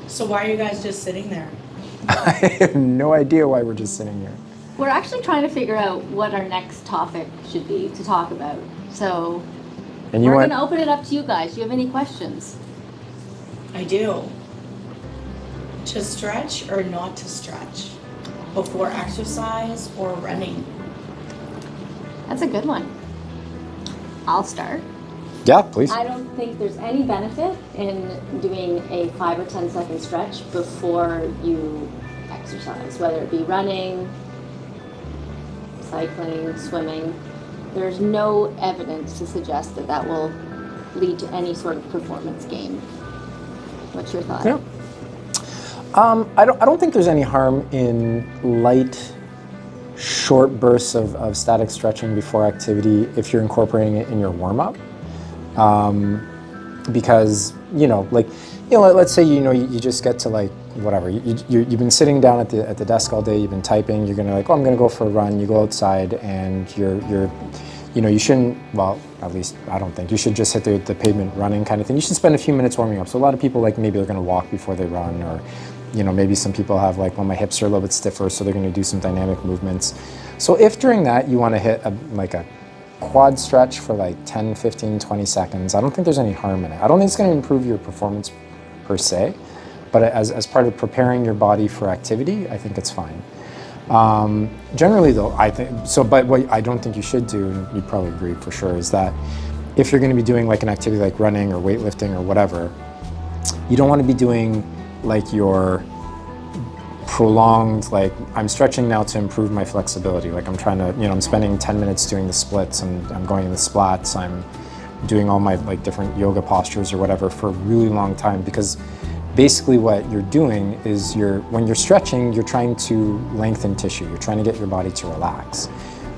So why are you guys just sitting there? I have no idea why we're just sitting here. We're actually trying to figure out what our next topic should be to talk about. So And we're going to open it up to you guys. Do you have any questions? I do. To stretch or not to stretch? Before exercise or running? That's a good one. I'll start. Yeah, please. I don't think there's any benefit in doing a 5 or 10 second stretch before you exercise, whether it be running, cycling, swimming. There's no evidence to suggest that that will lead to any sort of performance gain. What's your thought? Yeah. I don't think there's any harm in light, short bursts of static stretching before activity if you're incorporating it in your warm-up. Because, let's say, you just get to like, whatever, you've been sitting down at the desk all day, you've been typing, you're gonna I'm gonna go for a run, you go outside and you shouldn't, well, at least I don't think, you should just hit the pavement running kind of thing. You should spend a few minutes warming up. So a lot of people maybe they're gonna walk before they run, or, maybe some people have well, my hips are a little bit stiffer, so they're gonna do some dynamic movements. So if during that you wanna hit a quad stretch for 10, 15, 20 seconds, I don't think there's any harm in it. I don't think it's gonna improve your performance per se, but as part of preparing your body for activity, I think it's fine. Generally though, I think, but what I don't think you should do, and you'd probably agree for sure, is that if you're gonna be doing an activity like running or weightlifting or whatever, you don't wanna be doing your prolonged, I'm stretching now to improve my flexibility. I'm trying to, I'm spending 10 minutes doing the splits, and I'm going in the splats, I'm doing all my different yoga postures or whatever for a really long time, because basically what you're doing is when you're stretching, you're trying to lengthen tissue. You're trying to get your body to relax.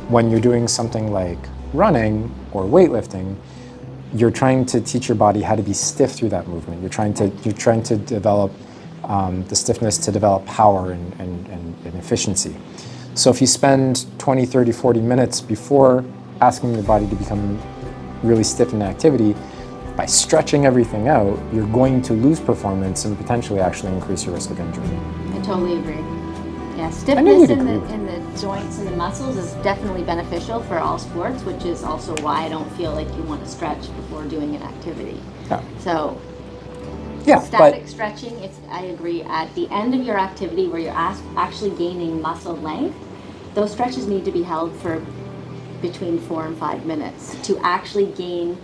When you're doing something like running or weightlifting, you're trying to teach your body how to be stiff through that movement. You're trying to develop the stiffness to develop power and efficiency. So if you spend 20, 30, 40 minutes before asking your body to become really stiff in activity, by stretching everything out, you're going to lose performance and potentially actually increase your risk of injury. I totally agree. Yeah, stiffness in the joints and the muscles is definitely beneficial for all sports, which is also why I don't feel like you want to stretch before doing an activity. Yeah. So, yeah, static stretching, I agree, at the end of your activity where you're actually gaining muscle length, those stretches need to be held for between 4 and 5 minutes to actually gain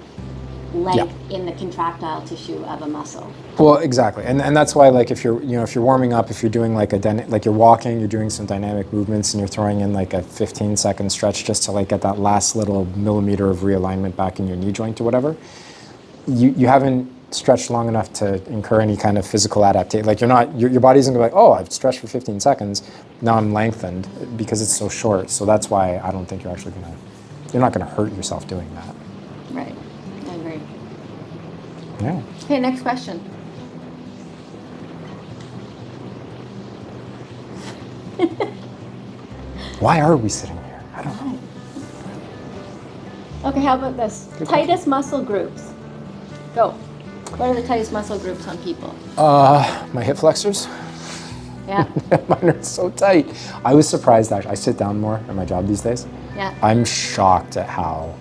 length in the contractile tissue of a muscle. Well, exactly, and that's why if you're warming up, if you're doing you're walking, you're doing some dynamic movements, and you're throwing in a 15-second stretch just to get that last little millimeter of realignment back in your knee joint or whatever, you haven't stretched long enough to incur any kind of physical adaptation. Your body isn't going to be oh, I've stretched for 15 seconds, now I'm lengthened, because it's so short. So that's why I don't think you're not gonna hurt yourself doing that. Right. I agree. Yeah. Okay, next question. Why are we sitting here? I don't know. Okay, how about this? Good Tightest muscle groups. Go. What are the tightest muscle groups on people? My hip flexors. Yeah. Mine are so tight. I was surprised, actually. I sit down more at my job these days. Yeah. I'm shocked at how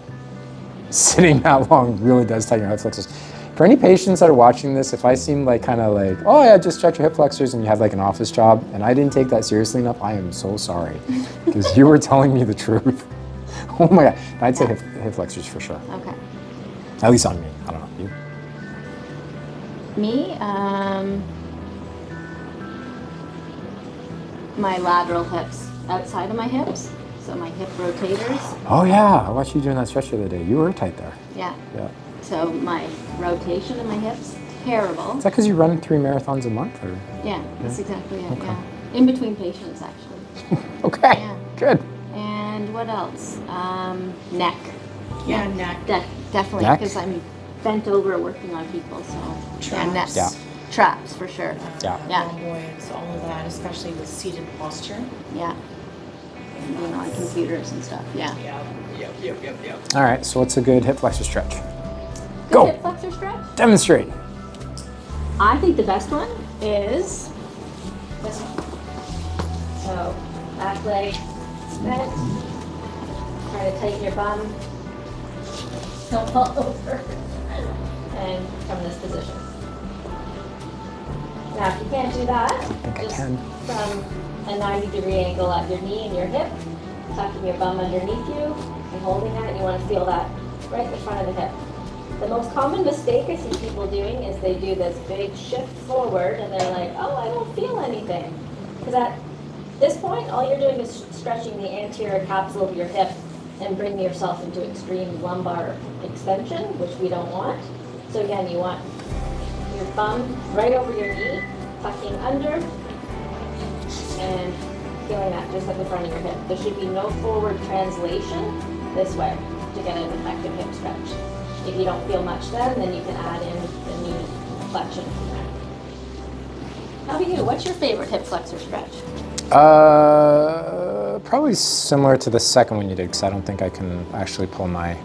sitting that long really does tighten your hip flexors. For any patients that are watching this, if I seem oh yeah, just stretch your hip flexors, and you have an office job, and I didn't take that seriously enough, I am so sorry. Because you were telling me the truth. Oh my God. I'd say hip flexors for sure. Okay. At least on me. I don't know. You? Me, my lateral hips, outside of my hips, so my hip rotators. Oh yeah, I watched you doing that stretch the other day. You were tight there. Yeah. Yeah. So my rotation in my hips, terrible. Is that because you run 3 marathons a month, or? Yeah, that's exactly it. Okay. Yeah, in between patients actually. Okay. Yeah. Good. And what else? Neck. Yeah, neck. Definitely, Neck? because I'm bent over working on people. So yeah, neck. Traps. Yeah. Traps for sure. Yeah. Yeah. Oh boy, it's all of that, especially with seated posture. Yeah. And being on computers and stuff. Yeah. Yep. All right. So what's a good hip flexor stretch? Good Go. hip flexor stretch. Demonstrate. I think the best one is this one. So back leg bent. Try to tighten your bum. Don't fall over. And from this position. Now, if you can't do that, I think I just can. from a 90-degree angle at your knee and your hip, tucking your bum underneath you and holding that. You want to feel that right in the front of the hip. The most common mistake I see people doing is they do this big shift forward and they're like, oh, I don't feel anything. Because at this point, all you're doing is stretching the anterior capsule of your hip and bringing yourself into extreme lumbar extension, which we don't want. So again, you want your bum right over your knee, tucking under, and feeling that just at the front of your hip. There should be no forward translation this way to get an effective hip stretch. If you don't feel much then you can add in the knee flexion from there. How about you? What's your favorite hip flexor stretch? Probably similar to the second one you did, because I don't think I can actually pull my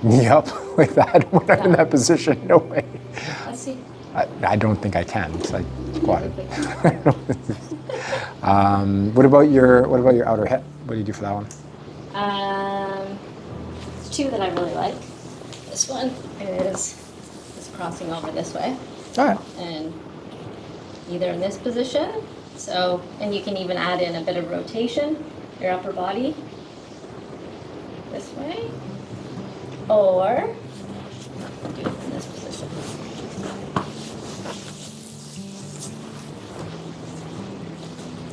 knee up like that when I'm in that position. No way. Let's see. I don't think I can. It's like squatted. What about your outer hip? What do you do for that one? There's two that I really like. This one is crossing over this way. All right. And either in this position, so, and you can even add in a bit of rotation, your upper body, this way, or do it in this position.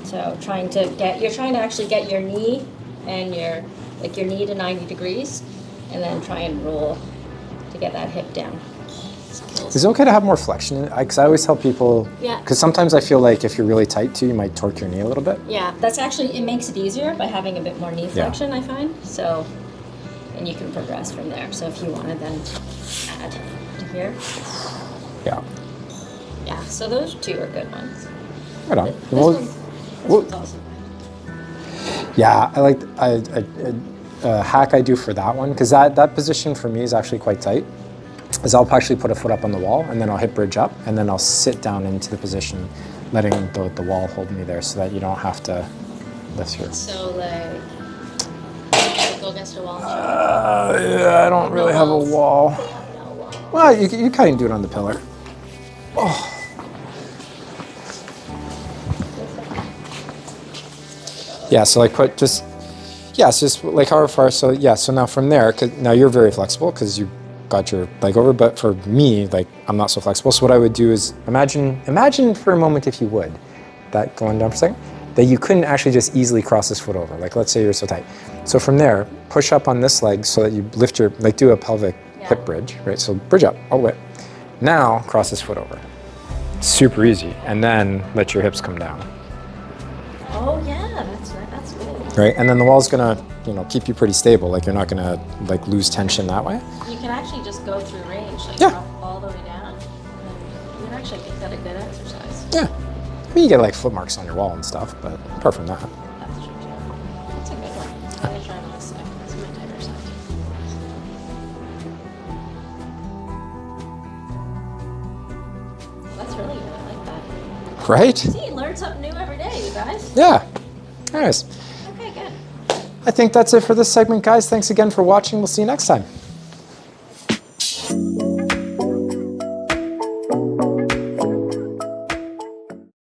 So you're trying to actually get your knee and your knee to 90 degrees, and then try and roll to get that hip down. Is it okay to have more flexion in it? Because I always tell people, Yeah. because sometimes I feel like if you're really tight too, you might torque your knee a little bit. Yeah, that's actually, it makes it easier by having a bit more knee flexion, I find. So, and you can progress from there. So if you want to then add to here. Yeah. Yeah, so those two are good ones. Right on. This Well, one's awesome. yeah, I like a hack I do for that one, because that position for me is actually quite tight, is I'll actually put a foot up on the wall and then I'll hip bridge up and then I'll sit down into the position, letting the wall hold me there so that you don't have to lift your... So like go against a wall and show. Yeah, I don't really have a wall. No wall. Well, you kind of do it on the pillar. Oh. Yeah, so like put just, yeah, so just like however far, so yeah, so now from there, cause now you're very flexible because you got your leg over, but for me, like I'm not so flexible. So what I would do is imagine for a moment, if you would, that going down for a second, that you couldn't actually just easily cross this foot over. Like let's say you're so tight. So from there, push up on this leg so that you lift your, like do a pelvic hip bridge, right? So bridge up all the way. Now cross this foot over. Super easy. And then let your hips come down. Oh yeah, that's good. Right, and then the wall's gonna, keep you pretty stable. Like you're not gonna like lose tension that way. You can actually just go through range, like Yeah. drop all the way down. And you can actually make that a good exercise. Yeah, I mean you get like foot marks on your wall and stuff, but apart from that. That's true too. That's a good one. I'm gonna try on this side. This is my tighter side. That's really good. I like that. Right? See, learn something new every day, you guys. Yeah. Anyways, Okay, good. I think that's it for this segment, guys. Thanks again for watching. We'll see you next time.